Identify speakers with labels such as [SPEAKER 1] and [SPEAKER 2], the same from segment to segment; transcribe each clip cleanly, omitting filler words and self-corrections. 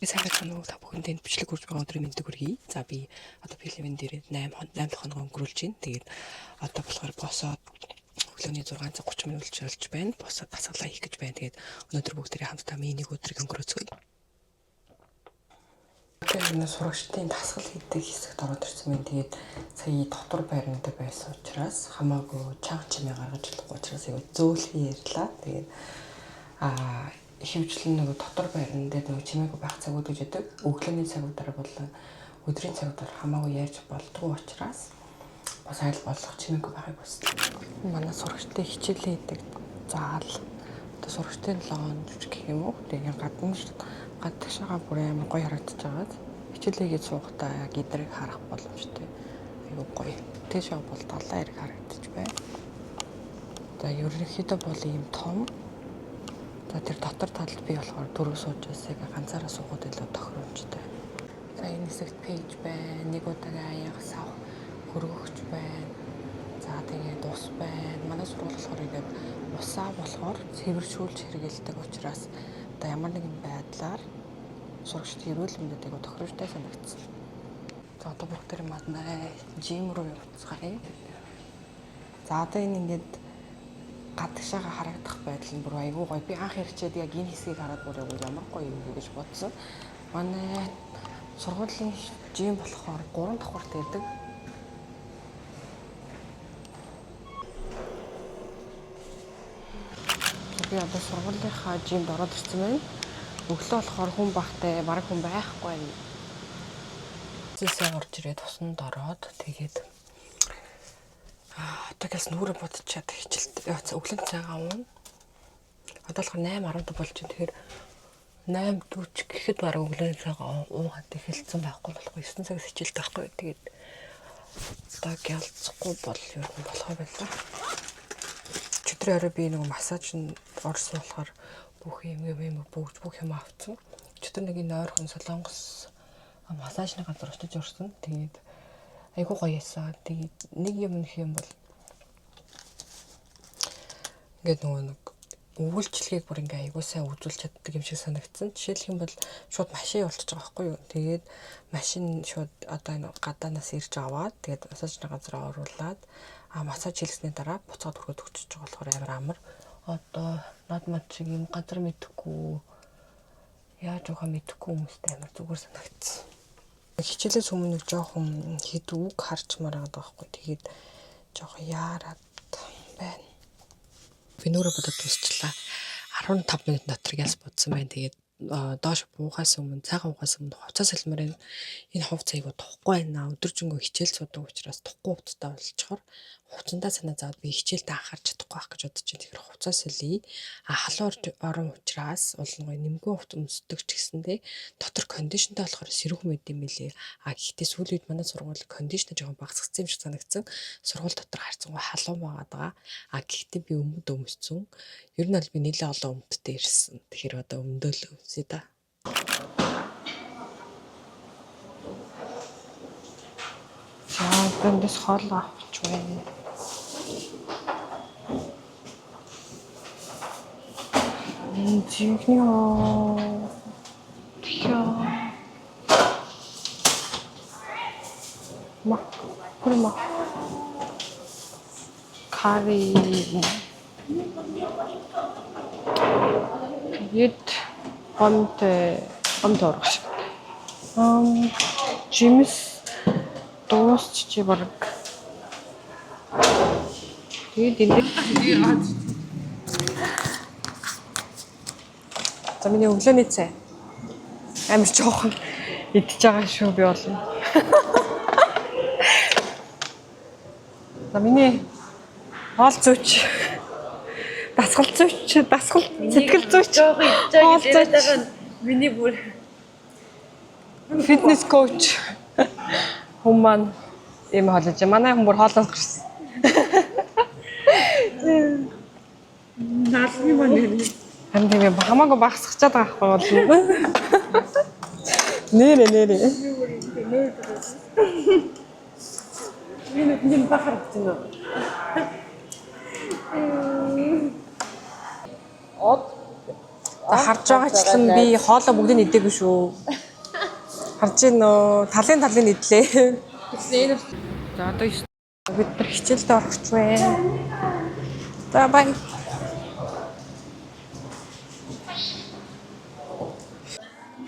[SPEAKER 1] Би сайн байна уу? Та бүхэнд бичлэг хүрж байгаа өдрийн мэндийг хүргэе. За би одоо филмэн дээр 8 дахь хоног өнгөрүүлж байна. Тэгээд одоо болохоор босоод өглөөний 6:30 минут болж байна. Босоод дасгалаа хийх гэж байна. Тэгээд өнөөдөр бүгдээрээ хамтдаа миний өдрийг өнгөрөөцгөөе. Тэгээд сурагчдын дасгал хийдэг хэсэгт ороод ирсэн байна. Тэгээд сая дотор байрантай байсан учраас хамаагүй чанга чимээ гаргаж чадахгүй учраас яг зөөлхий ярьлаа. Тэгээд хөвчлэн нөгөө дотор байран дээр нөгөө чимээгүй байх цагууд гэж яддаг. Өглөөний цагуудаар болон өдрийн цагуудаар хамаагүй ярьж болдгоо учраас бас айл болох чимээгүй байхыг хүсдэг. Манай сурагчдын хичээлээ хийдэг заал одоо сурагчдын лоон гэх юм уу. Тэгээд гадагшаага бүр амар гоё харагдаж байгаа. Хичээлээгээ суухдаа яг эдрийг харах боломжтой. Айгуу гоё. Тэшээ бол далайн хэрэг харагдаж байна. За ерөнхийдөө бол ийм том. За тэр дотор талд би болохоор дөрөв сууж байсаг ганцаараа суугаад илүү тохиромжтой. За энэ хэсэгт пэйж байна. Нэг удаагийн аягаас авах хөргөгч байна. За тэгээд ус байна. Манай сургууль болохоор ингээд усаа болохоор цэвэршүүлж хэрэгэлдэг учраас одоо ямар нэгэн байдлаар сурагчдын эрүүл мэндэд айгу тохиромжтой санагдсан. За одоо бүгдээр манай жим руу явцгаая. За одоо энэ ингээд гадагшаага харагдах байдал нь бүр айгүй гоё. Би анх ирчээд яг энэ хэсгийг хараад бүр ямар гоё юм гэж бодсон. Манай сургуулийн жим болохоор 3 давхарт байдаг. Би одоо сургуулийнхаа жимд ороод ирсэн байна. Өглөө болохоор хүн багтай, бараг хүн байхгүй. Зээсээ орж ирээд тусанд ороод тэгээд одоогаас нүрэ бодчихад хичээлд өглөөний цагаа уун. Одоо болохоор 8:10 болж байна. Тэгэхээр 8:40 гэхэд бараг өглөөний цагаа уугаад эхэлсэн байхгүй болох 9 цагаас хичээлд байхгүй. Тэгээд одоо гялцахгүй бол ер нь болох байлаа. Өчигдөр орой би нэг массаж орсон болохоор бүх юм авсан. Өчигдөр нэг нойрхон солонгос массажны газар очиж орсон. Тэгээд айгуу гоё ясаа. Тэгээд нэг юм нөх юм бол ингээд нэг өгүүлчлэгийг бүр ингээ айгуу сайн үзүүлж чаддаг юм шиг санагдсан. Жишээлх юм бол шууд машин болчихж байгаа байхгүй юу. Тэгээд машин шууд одоо энэ гадаанаас ирж аваад тэгээд массажны газар оруулаад массаж хийлгэсний дараа буцаад өргөд өгчөж байгаа болохоор амар амар. Одоо над мад шиг юм газар мэдэхгүй яаж ухаа мэдэхгүй хүмүүстэй амар зүгээр санагдсан. Хичээлээс өмнө жоохон хэд үг харчмаар байгаа байхгүй. Тэгээд жоохон яарад байна. Би нүрэ бодоод дуусчлаа. 15 минут дотор яс бодсон байна. Тэгээд доош буухаас өмнө, цагаан уухаас өмнө хувцас салмаар энэ хувцас айгуу тухгүй байна. Өдөржингөө хичээл суудаг учраас тухгүй хувцастай болчихоор хувцандаа санаа зовоод би хичээлдээ анхаарч чадахгүй байх гэж бодож байна. Тэгэхээр хувцас солиё. Халуун орон учраас улангой нэмгэн хувцас өмсдөг ч гэсэндээ дотор кондишнтэй болохоор сэрүүх мэд юм билээ. Гэхдээ сүүлийн үед манай сургууль кондишнер жоохон багасгсан юм шиг санагдсан. Сургууль дотор харцангуй халуун байгаа. Гэхдээ би өмд өмссөн. Ер нь бол би нэлээд олон өмдтэй ирсэн. Тэгэхээр одоо өмдөөл өмсөе да. За эндээс хоол авч байна. Жигнё. Мак. Кари. Ед гомт оргош. Жимс дуусч бараг. Тэгээд энэ за миний өглөөний цай амар жоохон идчихэж байгаа шүү би бол. За миний хоол зүйч, дасгал зүйч, сэтгэл зүйч, хоол зүйч, миний бүр фитнес коуч хүн маань ийм хоолж. Манай хүн бүр хоолоос гарсан. Наалны маань ам тийм хамаагүй багсгачаад байгаа байхгүй бол. Нэрэ. Миний бахарч байна. От За харж байгаачлан би хоолоо бүгдийг идээгүй шүү. Харж гин нөө талын идлээ. За одоо бид нар хичээлдээ орох ч вэ. За бай.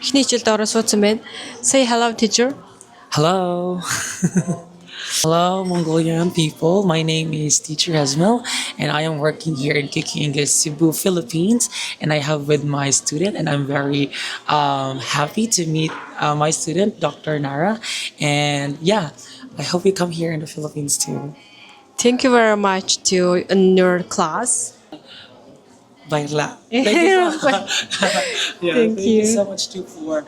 [SPEAKER 1] Эхний хичээлд ороо суудсан байна. Say hello teacher.
[SPEAKER 2] Hello. Hello, Mongolian people. My name is Teacher Esmel, and I am working here in Kikinga, Cebu, Philippines. And I have with my student, and I'm very happy to meet my student, Dr. Nara. And yeah, I hope you come here in the Philippines too.
[SPEAKER 1] Thank you very much to in your class.
[SPEAKER 2] Baila. Thank you so much. Yeah,
[SPEAKER 1] Thank
[SPEAKER 2] thank you
[SPEAKER 1] you.
[SPEAKER 2] so much too for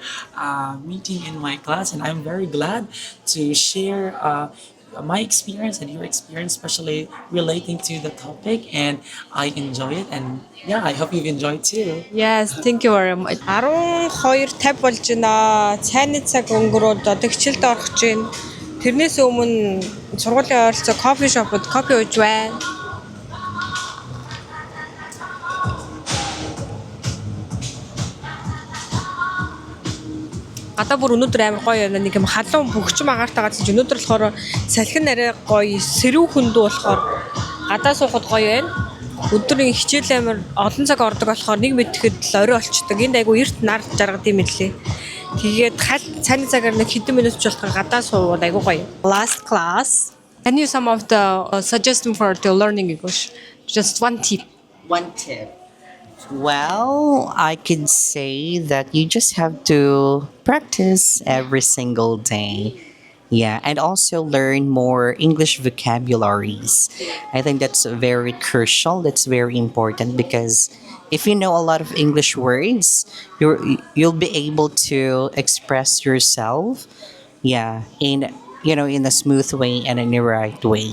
[SPEAKER 2] meeting in my class, and I'm very glad to share my experience and your experience, especially relating to the topic. And I enjoy it, and yeah, I hope you've enjoyed too.
[SPEAKER 1] Yes, thank you very much. 12:50 болж байна. Цайны цаг өнгөрөөд одоо хичээлд орох гэж байна. Тэрнээс өмнө сургуулийн ойролцоо кофе шопод кофе ууж байна. Гадаа бүр өнөөдөр амар гоё байна. Нэг юм халуун бөхчм агаартай газар өнөөдөр болохоор салхин арай гоё, сэрүүн хөндөө болохоор гадаа суухад гоё байна. Өдрийн хичээл амар олон цаг ордог болохоор нэг мэдхэд л орой олчдөг. Энд айгу эрт нар жаргад юм лээ. Тэгээд цайны цагаар нэг хэдэн минут ч болохоор гадаа суугаад айгу гоё. Last class. Can you some of the suggestion for the learning English? Just one tip.
[SPEAKER 3] One tip. Well, I could say that you just have to practice every single day. Yeah, and also learn more English vocabularies. I think that's very crucial. That's very important because if you know a lot of English words, you'll be able to express yourself. Yeah, in a smooth way and in the right way.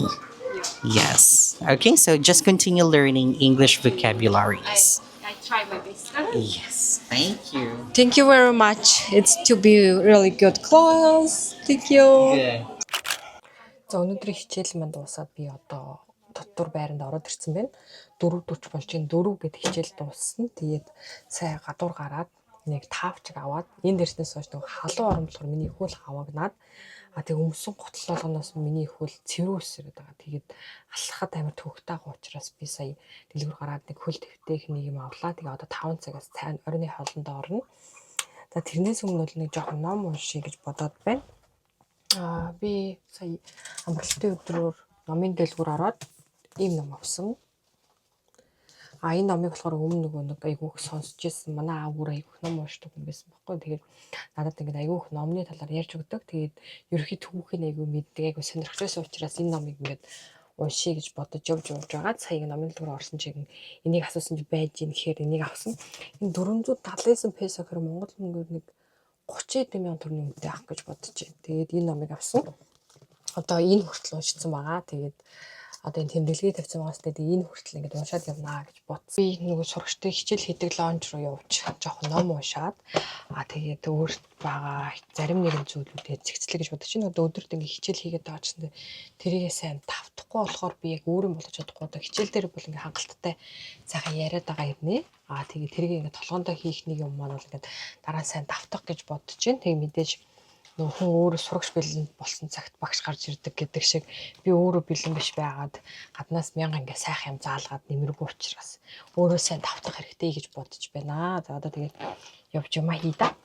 [SPEAKER 3] Yes. Okay, so just continue learning English vocabularies.
[SPEAKER 4] I try my best.
[SPEAKER 3] Yes, thank you.
[SPEAKER 1] Thank you very much. It's to be really good class. Thank you.
[SPEAKER 3] Good.
[SPEAKER 1] За өнөөдрийн хичээл манд дуусаад би одоо дотор байранд ороод ирсэн байна. 4:40 болж гин 4 гэд хичээл дууссан. Тэгээд сая гадуур гараад нэг таавчг аваад энэ дэрснээс хойш нэг халуун орон болохоор миний их үл хаваагнаад тэг өмсөн гутал болгоноос миний их үл цэврүү өсрөөд байгаа. Тэгээд алхахад амар төвхтэй байгаа учраас би сая дэлгүүр гараад нэг хөл твтэйх нэг юм авлаа. Тэгээ одоо 5 цагаас цайны оройны хоолнд орно. За тэрнээс өмнө бол нэг жоохон ном уншия гэж бодоод байна. Би сая амралтын өдрөөр номын дэлгүүр ороод ийм ном авсан. Энэ номыг болохоор өмнө нэг айгүйх сонсч ирсэн. Манай аав бүр айгүйх ном уншдаг хүн байсан байхгүй. Тэгээд надад ингээд айгүйх номны талаар ярьж өгдөг. Тэгээд ерөнхий түүхийг айгүй мэддэг, айгүй сонирхолтой учраас энэ номыг ингээд уншия гэж бодож явж байгаа. Сая номын дэлгүүр орсон чинь энийг асуусан чи байж ийн гэхээр энийг авсан. Энэ 479 песо гэхээр Монгол мөнгөөр нэг 30 мянган төгрөгийн үнэтэй авах гэж бодож байна. Тэгээд энэ номыг авсан. Одоо энэ хүртэл уншсан байгаа. Тэгээд одоо энэ тэмдэглэгээ тавьсан байгаас тэгээд энэ хүртэл ингээд уншаад явнаа гэж бодсон. Би нөгөө сурагчтай хичээл хийдэг лонж руу явж жоохон ном уншаад тэгээд өөрт байгаа зарим нэгэн зүйлүүдэд зэгцлэе гэж бодож байна. Одоо өдөрт ингээд хичээл хийгээд байгаа чинь тэрийгээ сайн давтахгүй болохоор би яг өөрөө болгож чадахгүй. Одоо хичээл дээр бол ингээд хангалттай сайхан яриад байгаа юм. Тэгээд тэрийг ингээд толгоондоо хийх нэг юм маань бол ингээд дараа нь сайн давтах гэж бодож байна. Тэгээд мэдээж хүн өөрөө сурагч бэлэн болсон цагт багш гарч ирдэг гэдэг шиг би өөрөө бэлэн биш байгаад гаднаас мянга ингээ сайхан юм заалгаад нэмэргүй учраас өөрөө сайн давтах хэрэгтэй гэж бодож байна. За одоо тэгээд явж юмаа хийдаа.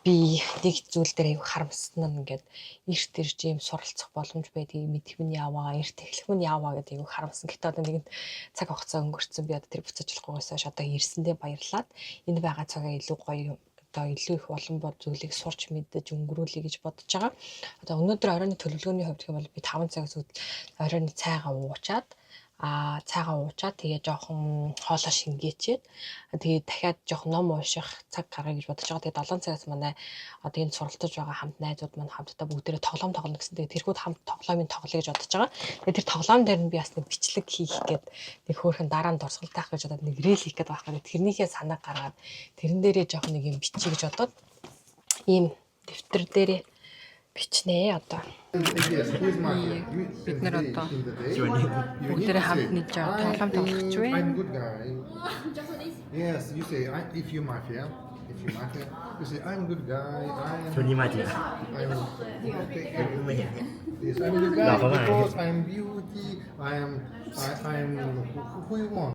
[SPEAKER 1] Би нэг зүйл дээр аяг харамссан нь ингээд эрт ирж юм суралцах боломж байдгийг мэдхүн яваа, эрт эхлэхүн яваа гэдэг аяг харамссан. Гэтэ одоо нэгэн цаг хугацаа өнгөрцөн би одоо тэр буцаж болохгүйгээс одоо ирсэндээ баярлаад энэ байгаа цагаа илүү гоё одоо илүү их олон бод зүйлийг сурч мэдэж өнгөрүүлэе гэж бодож байгаа. Одоо өнөөдөр оройн төлөвлөгөөний хувьд гэх юм бол би 5 цагаас оройн цайгаа уучаад тэгээ жоохон хоолоо шингээчээд тэгээ дахиад жоохон ном унших цаг гаргая гэж бодож байгаа. Тэгээ 7 цагаас манай одоо энэ суралцж байгаа хамт найзууд маань хамтдаа бүгдээрээ тоглоом тоглоно гэсэн. Тэгээ тэрхүүд хамт тоглоомын тоглоё гэж бодож байгаа. Тэгээ тэр тоглоом дээр нь би бас нэг бичлэг хийх гээд нэг хөөрхөн дараа нь дурсгалтай ах гэж бодоод нэг рeel хийх гээд байгаа хэрэг. Тэрнийхээ санаа гаргаад тэрэн дээрээ жоохон нэг юм бичиж гэж бодоод ийм дэвтэр дээрээ бичнэ одоо.
[SPEAKER 4] Yes, who's my
[SPEAKER 1] Бид нэр одоо
[SPEAKER 4] in the day, you need
[SPEAKER 1] бүгдээрээ
[SPEAKER 4] to
[SPEAKER 1] хамт
[SPEAKER 4] say,
[SPEAKER 1] нийлж тоглоом тоглох ч вэ?
[SPEAKER 4] I'm good guy. Yes, you say if you mafia, you say I'm good guy. Yes, I'm good guy because I'm beauty. I'm who you want.